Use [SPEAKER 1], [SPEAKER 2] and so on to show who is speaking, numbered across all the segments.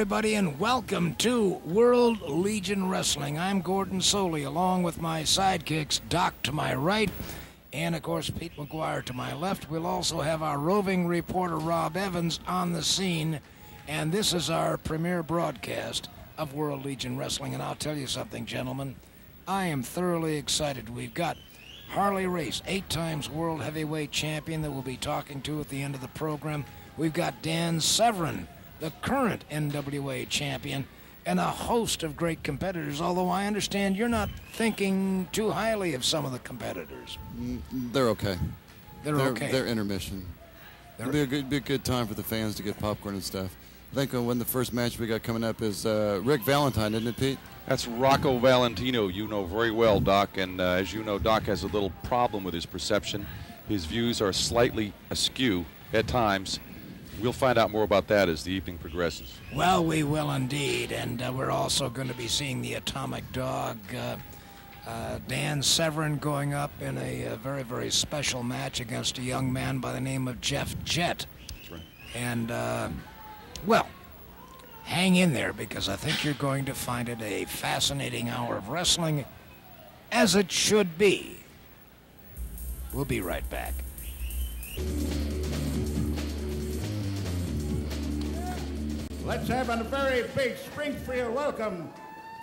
[SPEAKER 1] everybody, and welcome to World Legion Wrestling. I'm Gordon Solie, along with my sidekicks, Doc to my right, and of course Pete Maguire to my left. We'll also have our roving reporter Rob Evans on the scene, and this is our premiere broadcast of World Legion Wrestling. And I'll tell you something, gentlemen, I am thoroughly excited. We've got Harley Race, 8 times world heavyweight champion, that we'll be talking to at the end of the program. We've got Dan Severn, the current NWA champion, and a host of great competitors, although I understand you're not thinking too highly of some of the competitors.
[SPEAKER 2] They're okay.
[SPEAKER 1] They're okay.
[SPEAKER 2] They're intermission. It'll be a good time for the fans to get popcorn and stuff. I think when the first match we got coming up is Rick Valentine, isn't it, Pete?
[SPEAKER 3] That's Rocco Valentino, you know very well, Doc, and as you know, Doc has a little problem with his perception. His views are slightly askew at times. We'll find out more about that as the evening progresses.
[SPEAKER 1] Well, we will indeed, and we're also going to be seeing the Atomic Dog, Dan Severn, going up in a very, very special match against a young man by the name of Jeff Jett.
[SPEAKER 3] That's right.
[SPEAKER 1] And, well, hang in there, because I think you're going to find it a fascinating hour of wrestling, as it should be. We'll be right back.
[SPEAKER 4] Let's have a very big Springfield welcome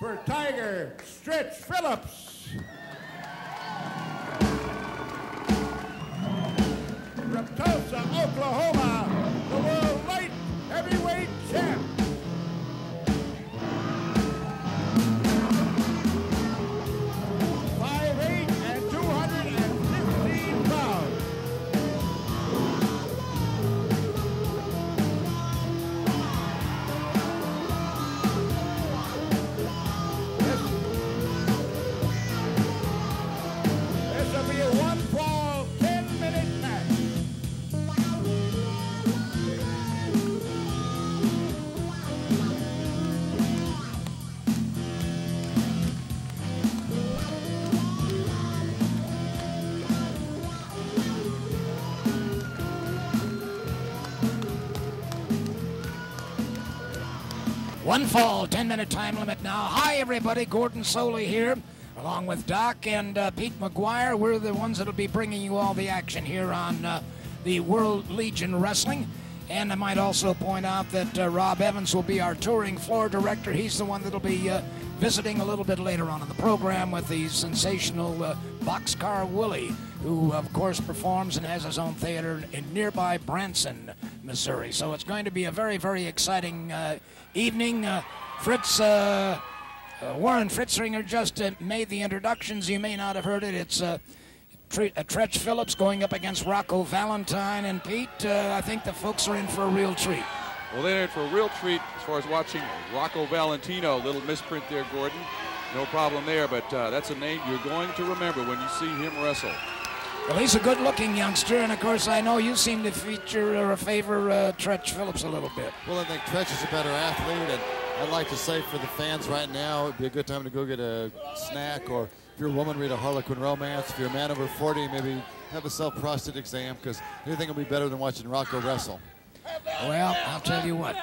[SPEAKER 4] for Tiger Treach Phillips. From Tulsa, Oklahoma, the world light heavyweight champ.
[SPEAKER 1] One fall, 10-minute time limit now. Hi, everybody. Gordon Solie here, along with Doc and Pete Maguire. We're the ones that'll be bringing you all the action here on the World Legion Wrestling. And I might also point out that Rob Evans will be our touring floor director. He's the one that'll be visiting a little bit later on in the program with the sensational Boxcar Willie, who, of course, performs and has his own theater in nearby Branson, Missouri. So it's going to be a very, very exciting evening. Warren Fritzringer just made the introductions. You may not have heard it. It's Treach Phillips going up against Rocco Valentine. And Pete, I think the folks are in for a real treat.
[SPEAKER 3] Well, they're in for a real treat as far as watching Rocco Valentino. Little misprint there, Gordon. No problem there, but that's a name you're going to remember when you see him wrestle.
[SPEAKER 1] Well, he's a good-looking youngster, and of course, I know you seem to feature or favor Treach Phillips a little bit.
[SPEAKER 2] Well, I think Treach is a better athlete, and I'd like to say for the fans right now, it'd be a good time to go get a snack, or if you're a woman, read a Harlequin romance. If you're a man over 40, maybe have a self-prostate exam, because anything will be better than watching Rocco wrestle.
[SPEAKER 1] Well, I'll tell you what.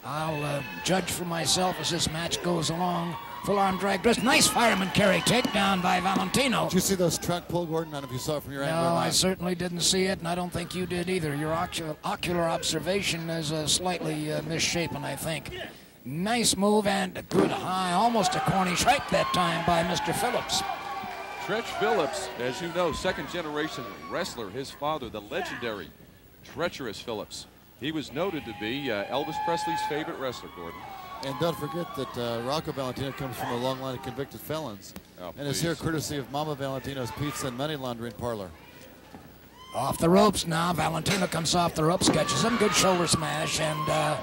[SPEAKER 1] I'll judge for myself as this match goes along. Full-arm drag twist. Nice fireman carry takedown by Valentino.
[SPEAKER 2] Did you see those truck pull, Gordon? I don't know if you saw it from your angle.
[SPEAKER 1] No, I certainly didn't see it, and I don't think you did either. Your ocular observation is slightly misshapen, I think. Nice move and a good high, almost a Cornish right that time by Mr. Phillips.
[SPEAKER 3] Treach Phillips, as you know, second-generation wrestler. His father, the legendary Treacherous Phillips. He was noted to be Elvis Presley's favorite wrestler, Gordon.
[SPEAKER 2] And don't forget that Rocco Valentino comes from a long line of convicted felons.
[SPEAKER 3] Oh,
[SPEAKER 2] and is here courtesy of Mama Valentino's Pizza and Money Laundering Parlor.
[SPEAKER 1] Off the ropes now. Valentino comes off the ropes, catches him. Good shoulder smash, and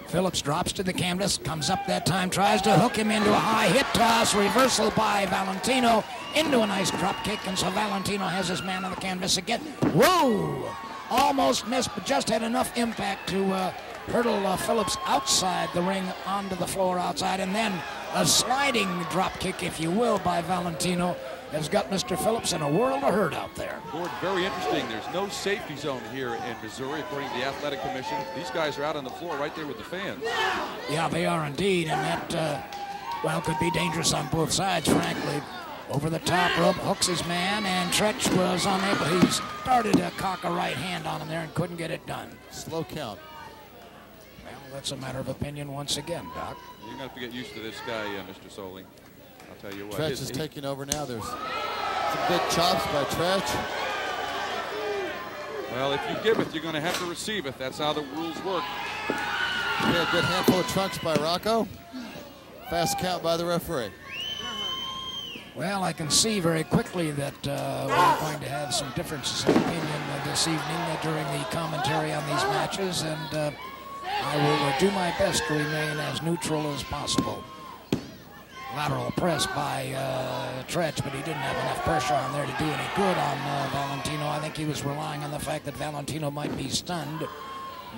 [SPEAKER 1] Phillips drops to the canvas, comes up that time, tries to hook him into a high hip toss. Reversal by Valentino into a nice drop kick, and so Valentino has his man on the canvas again. Whoa! Almost missed, but just had enough impact to hurdle Phillips outside the ring onto the floor outside, and then a sliding drop kick, if you will, by Valentino. has got Mr. Phillips in a world of hurt out there.
[SPEAKER 3] Gordon, very interesting. There's no safety zone here in Missouri, according to the Athletic Commission. These guys are out on the floor right there with the fans.
[SPEAKER 1] Yeah, they are indeed, and that, well, could be dangerous on both sides, frankly. Over the top rope, hooks his man, and Treach was unable. He started to cock a right hand on him there and couldn't get it done.
[SPEAKER 2] Slow count.
[SPEAKER 1] Well, that's a matter of opinion once again, Doc.
[SPEAKER 3] You're going to have to get used to this guy, Mr. Solie. I'll tell you what.
[SPEAKER 2] Treach is taking over now. There's some big chops by Treach.
[SPEAKER 3] Well, if you give it, you're going to have to receive it. That's how the rules work.
[SPEAKER 2] Yeah, a good handful of trunks by Rocco. Fast count by the referee.
[SPEAKER 1] Well, I can see very quickly that we're going to have some differences in opinion this evening during the commentary on these matches, and I will do my best to remain as neutral as possible. Lateral press by Treach, but he didn't have enough pressure on there to do any good on Valentino. I think he was relying on the fact that Valentino might be stunned,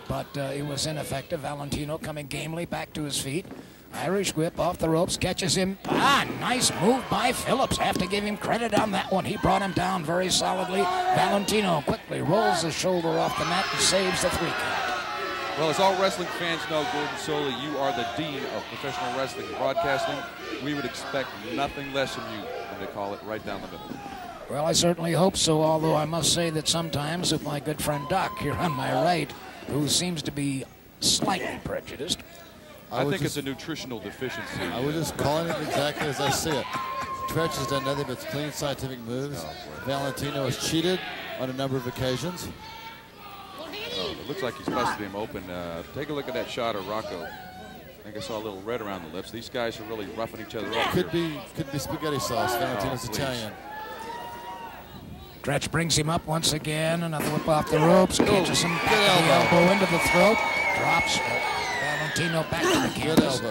[SPEAKER 1] but it was ineffective. Valentino coming gamely back to his feet. Irish whip off the ropes, catches him. Nice move by Phillips. Have to give him credit on that one. He brought him down very solidly. Valentino quickly rolls the shoulder off the mat and saves the 3 count.
[SPEAKER 3] Well, as all wrestling fans know, Gordon Solie, you are the dean of professional wrestling broadcasting. We would expect nothing less from you when they call it right down the middle.
[SPEAKER 1] Well, I certainly hope so, although I must say that sometimes with my good friend Doc here on my right, who seems to be slightly prejudiced.
[SPEAKER 3] I think it's a nutritional deficiency.
[SPEAKER 2] I was just calling it exactly as I see it. Treach has done nothing but clean scientific moves. Valentino has cheated on a number of occasions.
[SPEAKER 3] It looks like he's busted him open. Take a look at that shot of Rocco. I think I saw a little red around the lips. These guys are really roughing each other up.
[SPEAKER 2] Could be spaghetti sauce. Valentino's Italian.
[SPEAKER 1] Treach brings him up once again. Another whip off the ropes. Catches him back to the elbow into the throat. Drops Valentino back to the canvas.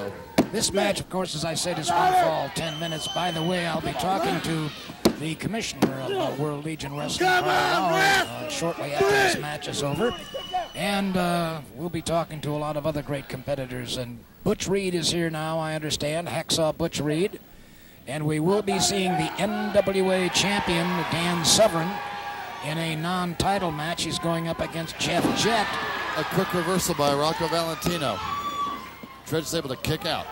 [SPEAKER 1] This match, of course, as I said, is one fall, 10 minutes. By the way, I'll be talking to the commissioner of World Legion Wrestling, Karl, Lauer, shortly after this match is over. And we'll be talking to a lot of other great competitors. And Butch Reed is here now, I understand, Hacksaw Butch Reed. And we will be seeing the NWA champion, Dan Severn, in a non-title match. He's going up against Jeff Jett.
[SPEAKER 2] A quick reversal by Rocco Valentino. Treach is able to kick out.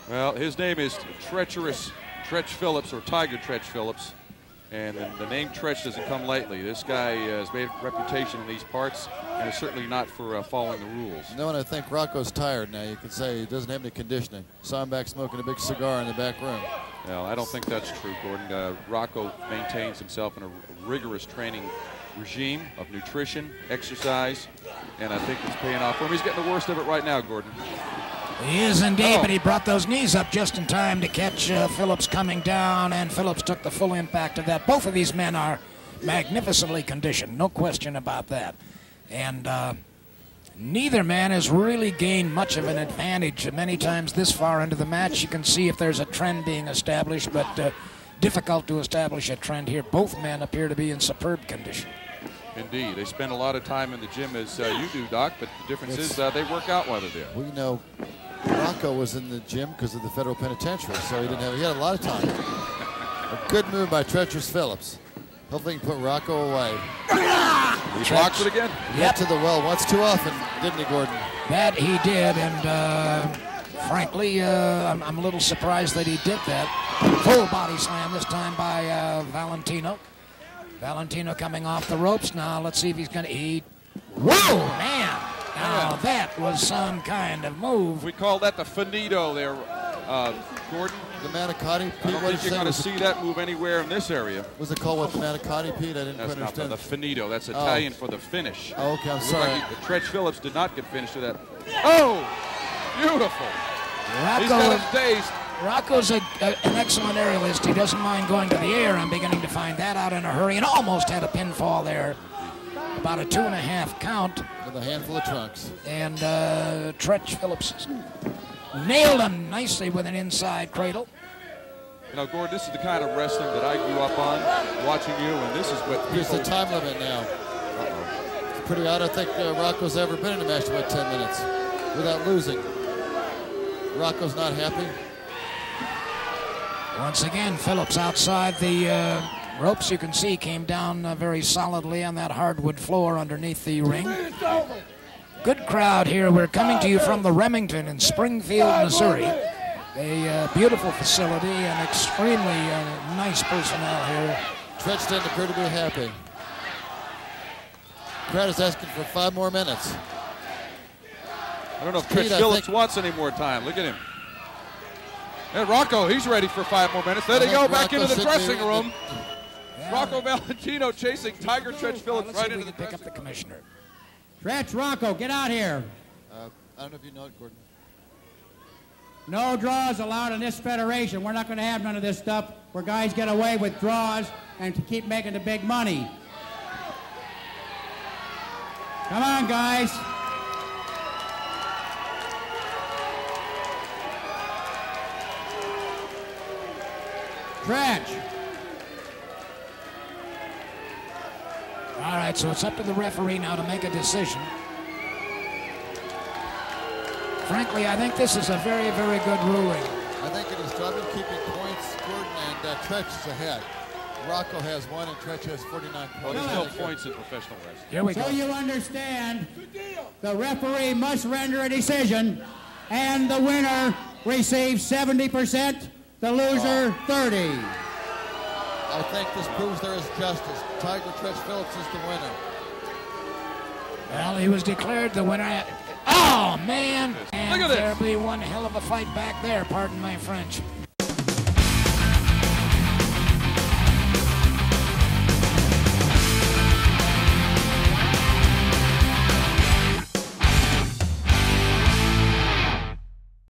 [SPEAKER 3] Well, his name is Treacherous Treach Phillips, or Tiger Treach Phillips. And the name Treach doesn't come lightly. This guy has made a reputation in these parts, and is certainly not for following the rules.
[SPEAKER 2] No, and I think Rocco's tired now. You can say he doesn't have any conditioning. Saw him back smoking a big cigar in the back room.
[SPEAKER 3] Well, I don't think that's true, Gordon. Rocco maintains himself in a rigorous training regime of nutrition, exercise, and I think it's paying off for him. He's getting the worst of it right now, Gordon.
[SPEAKER 1] He is indeed, but he brought those knees up just in time to catch Phillips coming down, and Phillips took the full impact of that. Both of these men are magnificently conditioned, no question about that. And neither man has really gained much of an advantage. Many times this far into the match, you can see if there's a trend being established, but difficult to establish a trend here. Both men appear to be in superb condition.
[SPEAKER 3] Indeed. They spend a lot of time in the gym, as you do, Doc, but the difference is they work out while they're there.
[SPEAKER 2] We know Rocco was in the gym because of the federal penitentiary, so he had a lot of time. A good move by Treacherous Phillips. Hopefully he can put Rocco away.
[SPEAKER 3] He blocks it again.
[SPEAKER 2] Yep. To the well once too often, didn't he, Gordon?
[SPEAKER 1] That he did, and frankly, I'm a little surprised that he did that. Full body slam this time by Valentino. Valentino coming off the ropes now. Let's see if he's going to eat. Whoa, man! Now that was some kind of move.
[SPEAKER 3] We call that the finito there, Gordon.
[SPEAKER 2] The manicotti, Pete.
[SPEAKER 3] I don't think you're going to see that move anywhere in this area.
[SPEAKER 2] Was it called what, the manicotti, Pete? I didn't quite understand.
[SPEAKER 3] The finito. That's Italian for the finish.
[SPEAKER 2] Oh, okay, I'm sorry.
[SPEAKER 3] Like Treach Phillips did not get finished with that. Oh, beautiful. He's got him dazed.
[SPEAKER 1] Rocco's an excellent aerialist. He doesn't mind going to the air. I'm beginning to find that out in a hurry, and almost had a pinfall there. About a 2.5 count.
[SPEAKER 2] With a handful of trunks.
[SPEAKER 1] And Treach Phillips nailed him nicely with an inside cradle.
[SPEAKER 3] You know, Gordon, this is the kind of wrestling that I grew up on, watching you, and this is what
[SPEAKER 2] Here's the time limit now. It's pretty odd. I think Rocco's ever been in a match about 10 minutes without losing. Rocco's not happy.
[SPEAKER 1] Once again, Phillips outside the ropes. You can see came down very solidly on that hardwood floor underneath the ring. Good crowd here. We're coming to you from the Remington in Springfield, Missouri. A beautiful facility and extremely nice personnel here.
[SPEAKER 2] Treach didn't appear to be happy. Crowd is asking for 5 more minutes.
[SPEAKER 3] I don't know if Treach Phillips wants any more time. Look at him. And Rocco, he's ready for 5 more minutes. There they go, back into the dressing room. Rocco Valentino chasing Tiger Treach Phillips right into the
[SPEAKER 1] pick up the commissioner.
[SPEAKER 5] Treach, Rocco, get out here.
[SPEAKER 2] I don't know if you know it, Gordon.
[SPEAKER 5] No draws allowed in this federation. We're not going to have none of this stuff where guys get away with draws and to keep making the big money. Come on, guys. Treach.
[SPEAKER 1] All right, so it's up to the referee now to make a decision. Frankly, I think this is a very, very good ruling.
[SPEAKER 2] I think it is. I've been keeping points, Gordon, and Treach is ahead. Rocco has 1 and Treach has 49 points.
[SPEAKER 3] Well, there's no points in professional wrestling.
[SPEAKER 1] Here we go.
[SPEAKER 5] So you understand, the referee must render a decision, and the winner receives 70%, the loser 30.
[SPEAKER 2] I think this proves there is justice. Tiger Treach Phillips is the winner.
[SPEAKER 1] Well, he was declared the winner. Oh, man.
[SPEAKER 3] Look
[SPEAKER 1] And
[SPEAKER 3] at this.
[SPEAKER 1] there'll be one hell of a fight back there, pardon my French.